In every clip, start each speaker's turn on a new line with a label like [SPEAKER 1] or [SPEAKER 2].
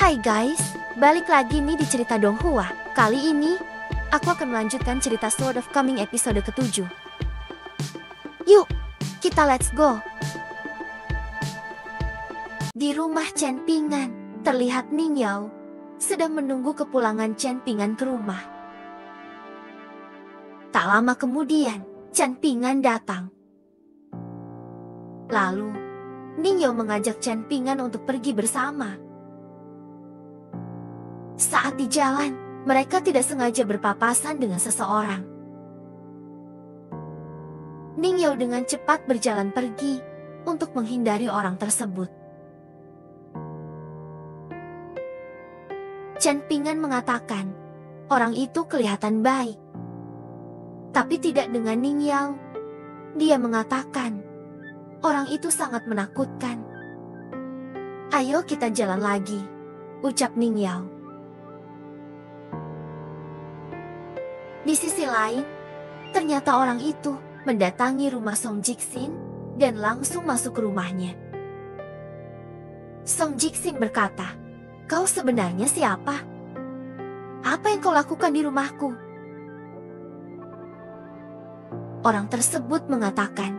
[SPEAKER 1] Hai guys, balik lagi nih di cerita Donghua. Kali ini, aku akan melanjutkan cerita Sword of Coming episode ke-7. Yuk, kita let's go. Di rumah Chen Pingan, terlihat Ning Yao sedang menunggu kepulangan Chen Pingan ke rumah. Tak lama kemudian, Chen Pingan datang. Lalu, Ning Yao mengajak Chen Pingan untuk pergi bersama. Saat di jalan, mereka tidak sengaja berpapasan dengan seseorang. Ning Yao dengan cepat berjalan pergi untuk menghindari orang tersebut. Chen Pingan mengatakan, orang itu kelihatan baik. Tapi tidak dengan Ning Yao. Dia mengatakan, orang itu sangat menakutkan. Ayo kita jalan lagi, ucap Ning Yao. Di sisi lain, ternyata orang itu mendatangi rumah Song Jixin dan langsung masuk ke rumahnya. Song Jixin berkata, "Kau sebenarnya siapa? Apa yang kau lakukan di rumahku?" Orang tersebut mengatakan,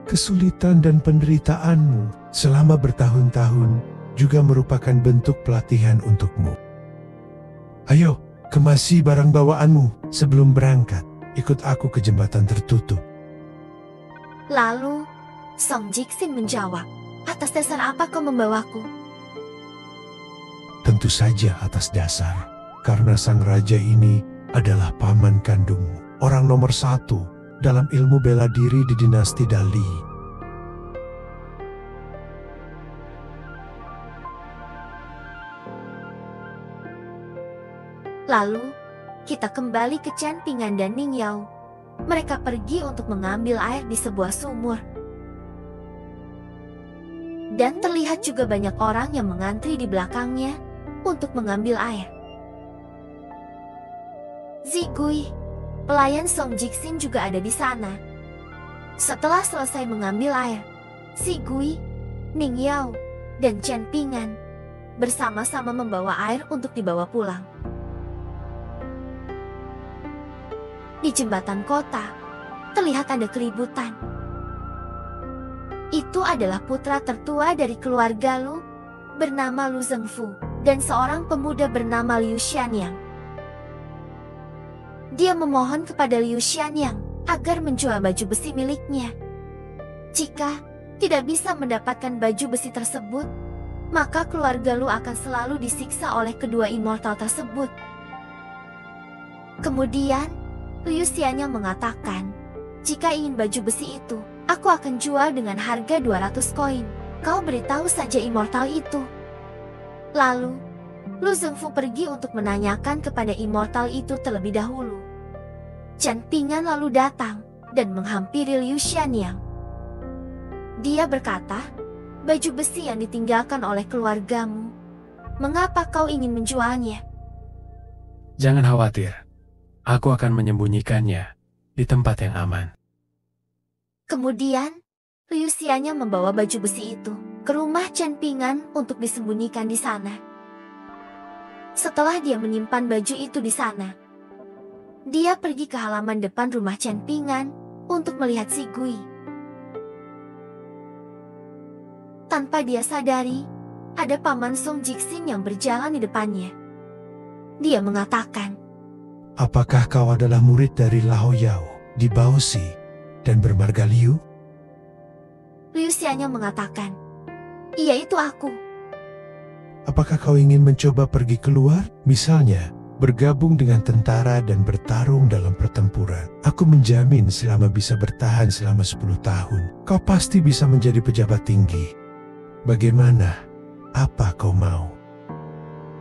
[SPEAKER 2] "Kesulitan dan penderitaanmu selama bertahun-tahun juga merupakan bentuk pelatihan untukmu. Ayo, kemasi barang bawaanmu sebelum berangkat. Ikut aku ke jembatan tertutup."
[SPEAKER 1] Lalu, Song Jixin menjawab, "Atas dasar apa kau membawaku?"
[SPEAKER 2] "Tentu saja atas dasar, karena sang raja ini adalah paman kandungmu, orang nomor 1 dalam ilmu bela diri di dinasti Dali."
[SPEAKER 1] Lalu, kita kembali ke Chen Pingan dan Ning Yao. Mereka pergi untuk mengambil air di sebuah sumur. Dan terlihat juga banyak orang yang mengantri di belakangnya untuk mengambil air. Zigui, pelayan Song Jixin juga ada di sana. Setelah selesai mengambil air, Zigui, Ning Yao, dan Chen Pingan bersama-sama membawa air untuk dibawa pulang. Di jembatan kota, terlihat ada keributan. Itu adalah putra tertua dari keluarga Lu, bernama Lu Zhengfu, dan seorang pemuda bernama Liu Xianyang. Dia memohon kepada Liu Xianyang agar menjual baju besi miliknya. Jika tidak bisa mendapatkan baju besi tersebut, maka keluarga Lu akan selalu disiksa oleh kedua immortal tersebut. Kemudian, Liu Xianyang mengatakan, "Jika ingin baju besi itu, aku akan jual dengan harga 200 koin. Kau beritahu saja immortal itu." Lalu, Lu Zhengfu pergi untuk menanyakan kepada immortal itu terlebih dahulu. Chen Pingan lalu datang dan menghampiri Liu Xianyang. Dia berkata, "Baju besi yang ditinggalkan oleh keluargamu, mengapa kau ingin menjualnya?"
[SPEAKER 3] "Jangan khawatir. Aku akan menyembunyikannya di tempat yang aman."
[SPEAKER 1] Kemudian, Liu Xianyang membawa baju besi itu ke rumah Chen Pingan untuk disembunyikan di sana. Setelah dia menyimpan baju itu di sana, dia pergi ke halaman depan rumah Chen Pingan untuk melihat Zigui. Tanpa dia sadari, ada paman Song Jixin yang berjalan di depannya. Dia mengatakan,
[SPEAKER 2] "Apakah kau adalah murid dari Lao Yao di Baozi dan bermarga Liu?"
[SPEAKER 1] Liu Xianyang mengatakan, "Iya, itu aku."
[SPEAKER 2] "Apakah kau ingin mencoba pergi keluar? Misalnya, bergabung dengan tentara dan bertarung dalam pertempuran. Aku menjamin selama bisa bertahan selama 10 tahun, kau pasti bisa menjadi pejabat tinggi. Bagaimana? Apa kau mau?"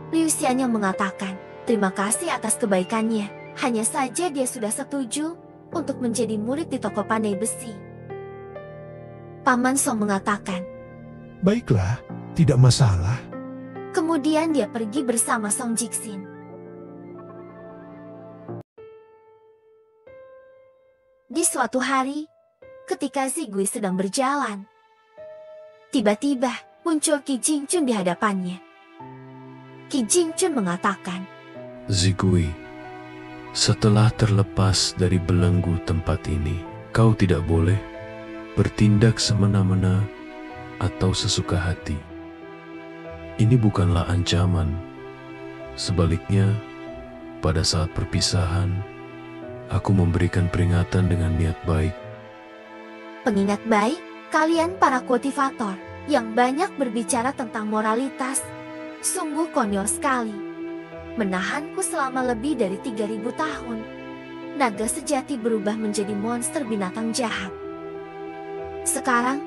[SPEAKER 1] Liu Xianyang mengatakan, "Terima kasih atas kebaikannya. Hanya saja dia sudah setuju untuk menjadi murid di toko pandai besi." Paman Song mengatakan,
[SPEAKER 2] "Baiklah, tidak masalah."
[SPEAKER 1] Kemudian dia pergi bersama Song Jixin. Di suatu hari, ketika Zigui sedang berjalan, tiba-tiba muncul Qi Jingchun di hadapannya. Qi Jingchun mengatakan.
[SPEAKER 4] Zigui, setelah terlepas dari belenggu tempat ini, kau tidak boleh bertindak semena-mena atau sesuka hati. Ini bukanlah ancaman. Sebaliknya, pada saat perpisahan, aku memberikan peringatan dengan niat baik.
[SPEAKER 1] Pengingat baik, kalian para kultivator yang banyak berbicara tentang moralitas, sungguh konyol sekali. Menahanku selama lebih dari 3000 tahun. Naga sejati berubah menjadi monster binatang jahat. Sekarang,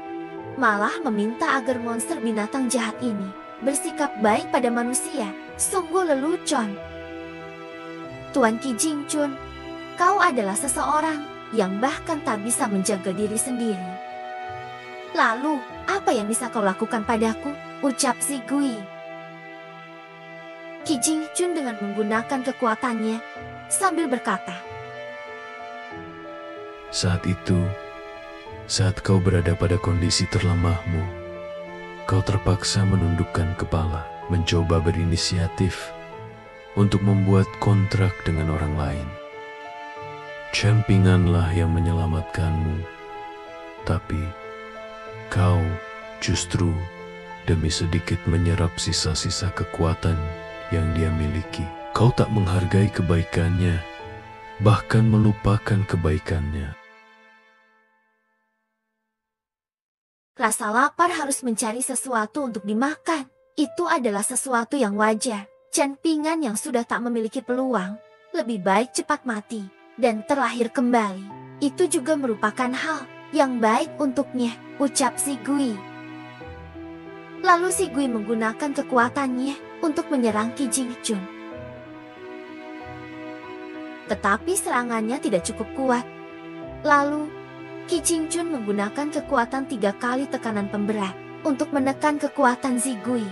[SPEAKER 1] malah meminta agar monster binatang jahat ini bersikap baik pada manusia. Sungguh lelucon. Tuan Qi Jingchun, kau adalah seseorang yang bahkan tak bisa menjaga diri sendiri. Lalu, apa yang bisa kau lakukan padaku? Ucap Zigui. Qi Jingchun dengan menggunakan kekuatannya sambil berkata,
[SPEAKER 4] Saat itu, saat kau berada pada kondisi terlemahmu, kau terpaksa menundukkan kepala, mencoba berinisiatif untuk membuat kontrak dengan orang lain. Chen Pinganlah yang menyelamatkanmu, tapi kau justru demi sedikit menyerap sisa-sisa kekuatan yang dia miliki. Kau tak menghargai kebaikannya, bahkan melupakan kebaikannya.
[SPEAKER 1] Rasa lapar harus mencari sesuatu untuk dimakan. Itu adalah sesuatu yang wajar. Chen Pingan yang sudah tak memiliki peluang, lebih baik cepat mati dan terlahir kembali. Itu juga merupakan hal yang baik untuknya, ucap Zigui. Lalu Zigui menggunakan kekuatannya untuk menyerang Qi Jingchun. Tetapi serangannya tidak cukup kuat. Lalu, Qi Jingchun menggunakan kekuatan 3 kali tekanan pemberat untuk menekan kekuatan Zigui.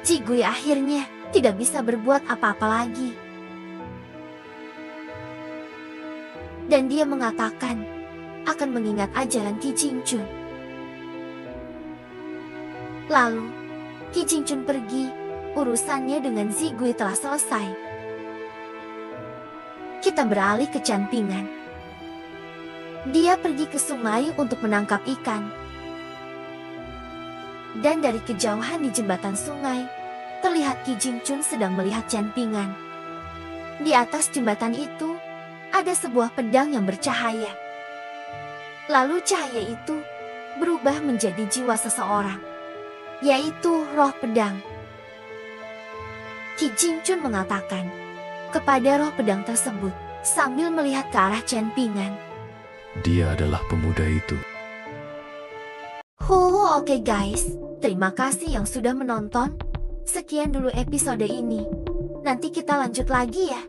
[SPEAKER 1] Zigui akhirnya tidak bisa berbuat apa-apa lagi. Dan dia mengatakan akan mengingat ajaran Qi Jingchun. Lalu, Qi Jingchun pergi, urusannya dengan Zigui telah selesai. Kita beralih ke Chen Pingan. Dia pergi ke sungai untuk menangkap ikan. Dan dari kejauhan di jembatan sungai, terlihat Qi Jingchun sedang melihat Chen Pingan. Di atas jembatan itu, ada sebuah pedang yang bercahaya. Lalu cahaya itu berubah menjadi jiwa seseorang, yaitu roh pedang. Qi Jingchun mengatakan kepada roh pedang tersebut sambil melihat ke arah Chen Pingan.
[SPEAKER 4] Dia adalah pemuda itu.
[SPEAKER 1] Oke guys, terima kasih yang sudah menonton. Sekian dulu episode ini. Nanti kita lanjut lagi ya.